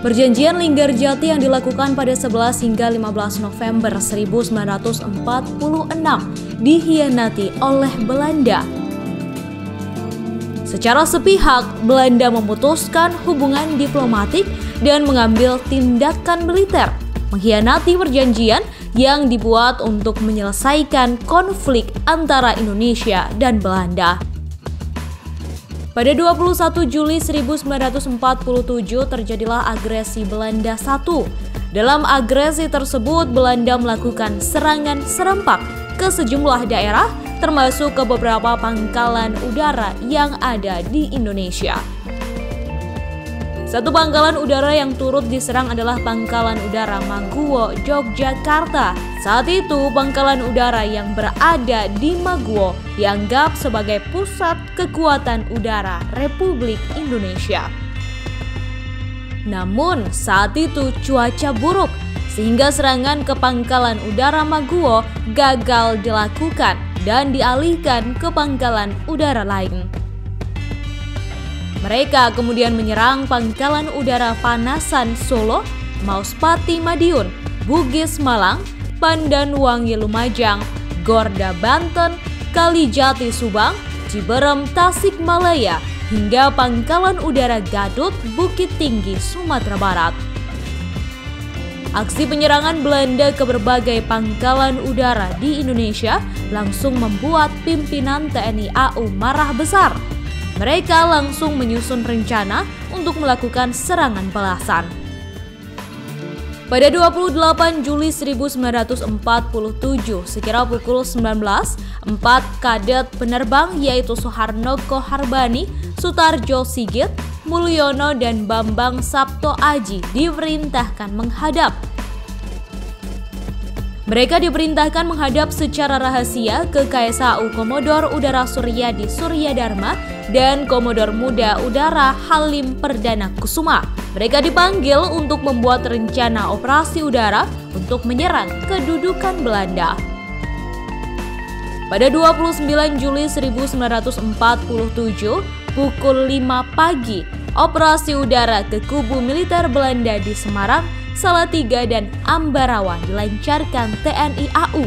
Perjanjian Linggarjati yang dilakukan pada 11 hingga 15 November 1946 dikhianati oleh Belanda. Secara sepihak, Belanda memutuskan hubungan diplomatik dan mengambil tindakan militer, mengkhianati perjanjian yang dibuat untuk menyelesaikan konflik antara Indonesia dan Belanda. Pada 21 Juli 1947 terjadilah agresi Belanda I. Dalam agresi tersebut, Belanda melakukan serangan serempak ke sejumlah daerah, termasuk ke beberapa pangkalan udara yang ada di Indonesia. Satu pangkalan udara yang turut diserang adalah Pangkalan Udara Maguwo, Yogyakarta. Saat itu, pangkalan udara yang berada di Maguwo dianggap sebagai pusat kekuatan udara Republik Indonesia. Namun, saat itu cuaca buruk, sehingga serangan ke Pangkalan Udara Maguwo gagal dilakukan dan dialihkan ke pangkalan udara lain. Mereka kemudian menyerang Pangkalan Udara Panasan Solo, Mauspati Madiun, Bugis Malang, Pandanwangi Lumajang, Gorda Banten, Kalijati Subang, Ciberem Tasikmalaya, hingga Pangkalan Udara Gadut, Bukit Tinggi, Sumatera Barat. Aksi penyerangan Belanda ke berbagai pangkalan udara di Indonesia langsung membuat pimpinan TNI AU marah besar. Mereka langsung menyusun rencana untuk melakukan serangan balasan. Pada 28 Juli 1947, sekira pukul 19, 4 kadet penerbang yaitu Soeharno Koharbani, Sutarjo Sigit, Mulyono, dan Bambang Sapto Aji diperintahkan menghadap. Mereka diperintahkan menghadap secara rahasia ke KSAU Komodor Udara Suryadi Suryadharma dan Komodor Muda Udara Halim Perdana Kusuma. Mereka dipanggil untuk membuat rencana operasi udara untuk menyerang kedudukan Belanda. Pada 29 Juli 1947, pukul 5 pagi, operasi udara ke kubu militer Belanda di Semarang, Salatiga, dan Ambarawa dilancarkan TNI AU.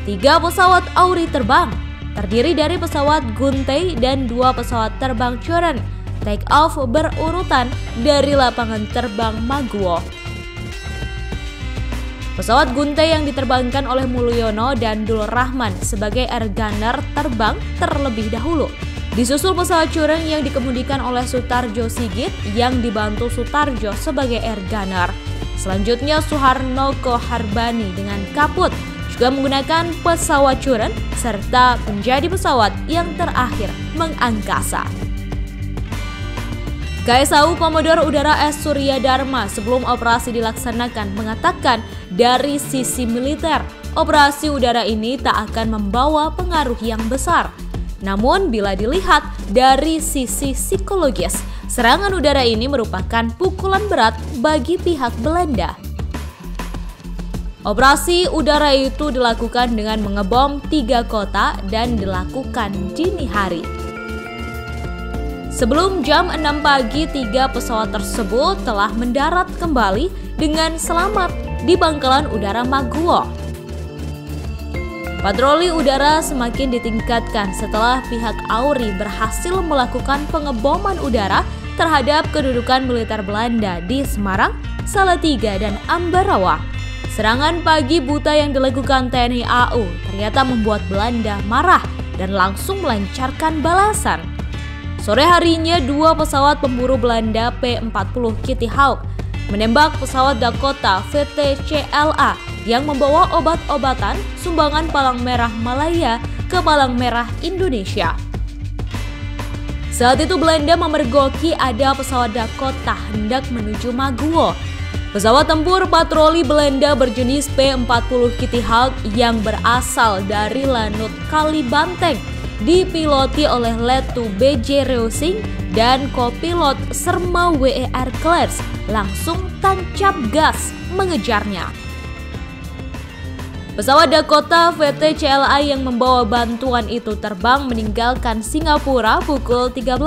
3 pesawat Auri terbang, terdiri dari pesawat Guntei dan 2 pesawat terbang Curren, take off berurutan dari lapangan terbang Maguwo. Pesawat Guntei yang diterbangkan oleh Mulyono dan Dul Rahman sebagai air gunner terbang terlebih dahulu. Disusul pesawat Curren yang dikemudikan oleh Sutarjo Sigit yang dibantu Sutarjo sebagai air gunner. Selanjutnya Soeharno Koharbani dengan Kaput juga menggunakan pesawat Curren serta menjadi pesawat yang terakhir mengangkasa. KSAU Komodor Udara S. Suryadharma sebelum operasi dilaksanakan mengatakan dari sisi militer, operasi udara ini tak akan membawa pengaruh yang besar. Namun bila dilihat dari sisi psikologis, serangan udara ini merupakan pukulan berat bagi pihak Belanda. Operasi udara itu dilakukan dengan mengebom 3 kota dan dilakukan dini hari. Sebelum jam 6 pagi, 3 pesawat tersebut telah mendarat kembali dengan selamat di Pangkalan Udara Maguwo. Patroli udara semakin ditingkatkan setelah pihak Auri berhasil melakukan pengeboman udara terhadap kedudukan militer Belanda di Semarang, Salatiga, dan Ambarawa. Serangan pagi buta yang dilakukan TNI AU ternyata membuat Belanda marah dan langsung melancarkan balasan. Sore harinya 2 pesawat pemburu Belanda P-40 Kitty Hawk menembak pesawat Dakota VTCLA yang membawa obat-obatan sumbangan Palang Merah Malaya ke Palang Merah Indonesia. Saat itu Belanda memergoki ada pesawat Dakota hendak menuju Maguwo. Pesawat tempur patroli Belanda berjenis P-40 Kitty Hawk yang berasal dari Lanut Kalibanteng dipiloti oleh Letu B.J. Reusing dan kopilot Serma W.E.R. Klers langsung tancap gas mengejarnya. Pesawat Dakota VT-CLA yang membawa bantuan itu terbang meninggalkan Singapura pukul 13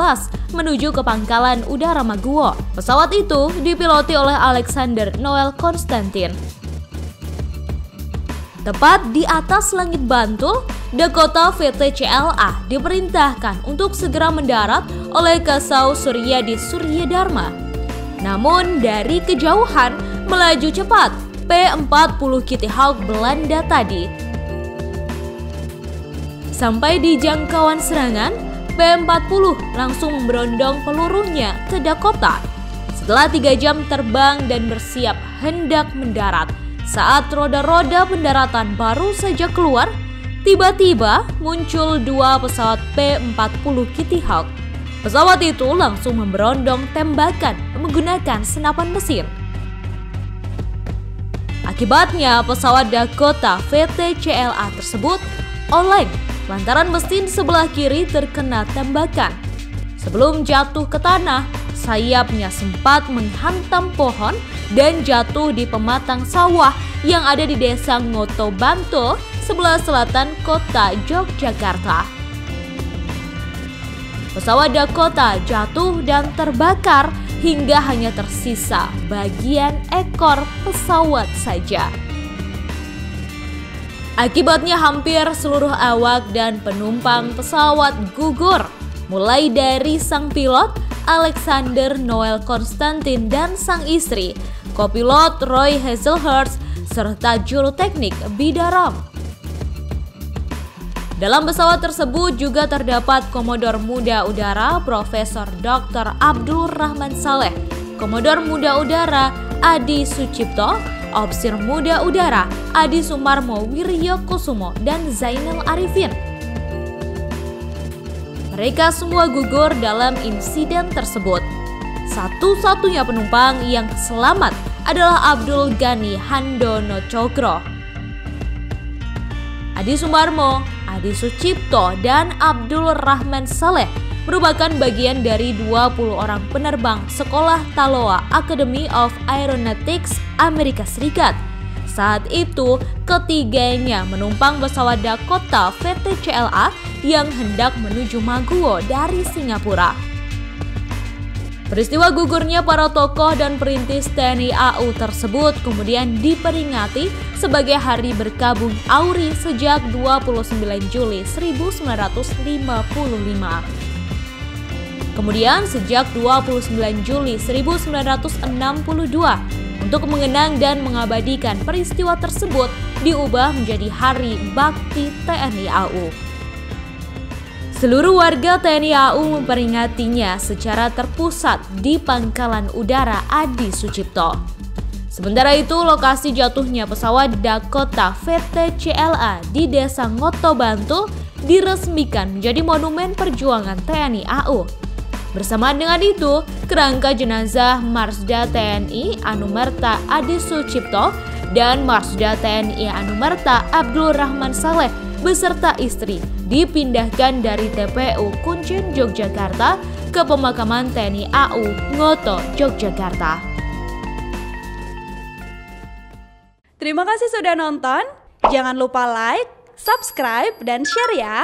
menuju ke Pangkalan Udara Maguwo. Pesawat itu dipiloti oleh Alexander Noel Konstantin. Tepat di atas langit Bantul, Dakota VT-CLA diperintahkan untuk segera mendarat oleh Kasau Suryadi Suryadharma. Namun dari kejauhan melaju cepat P-40 Kitty Hawk Belanda tadi. Sampai di jangkauan serangan, P-40 langsung memberondong pelurunya ke Dakota. Setelah 3 jam terbang dan bersiap hendak mendarat, saat roda-roda pendaratan baru saja keluar, tiba-tiba muncul 2 pesawat P-40 Kitty Hawk. Pesawat itu langsung memberondong tembakan menggunakan senapan mesin. Akibatnya pesawat Dakota VT-CLA tersebut oleng lantaran mesin sebelah kiri terkena tembakan. Sebelum jatuh ke tanah, sayapnya sempat menghantam pohon dan jatuh di pematang sawah yang ada di Desa Ngoto Bantul, sebelah selatan kota Yogyakarta. Pesawat Dakota jatuh dan terbakar hingga hanya tersisa bagian ekor pesawat saja. Akibatnya hampir seluruh awak dan penumpang pesawat gugur, mulai dari sang pilot Alexander Noel Konstantin dan sang istri, kopilot Roy Hazelhurst, serta juru teknik Bidaram. Dalam pesawat tersebut juga terdapat Komodor Muda Udara Profesor Dr. Abdul Rahman Saleh, Komodor Muda Udara Adi Sucipto, Opsir Muda Udara Adi Sumarmo Wiryo Kusumo, dan Zainal Arifin. Mereka semua gugur dalam insiden tersebut. Satu-satunya penumpang yang selamat adalah Abdul Ghani Handono Cokro. Adi Sumarmo, Adi Sucipto, dan Abdul Rahman Saleh merupakan bagian dari 20 orang penerbang Sekolah Taloa Academy of Aeronautics Amerika Serikat. Saat itu, ketiganya menumpang pesawat Dakota VT-CLA yang hendak menuju Maguwo dari Singapura. Peristiwa gugurnya para tokoh dan perintis TNI AU tersebut kemudian diperingati sebagai Hari Berkabung AURI sejak 29 Juli 1955. Kemudian sejak 29 Juli 1962, untuk mengenang dan mengabadikan peristiwa tersebut diubah menjadi Hari Bakti TNI AU. Seluruh warga TNI AU memperingatinya secara terpusat di Pangkalan Udara Adi Sucipto. Sementara itu, lokasi jatuhnya pesawat Dakota VT-CLA di Desa Ngoto Bantul diresmikan menjadi Monumen Perjuangan TNI AU. Bersamaan dengan itu, kerangka jenazah Marsda TNI Anumerta Adi Sucipto dan Marsda TNI Anumerta Abdul Rahman Saleh beserta istri dipindahkan dari TPU Kuncen Yogyakarta ke pemakaman TNI AU Ngoto Yogyakarta. Terima kasih sudah nonton. Jangan lupa like, subscribe, dan share ya.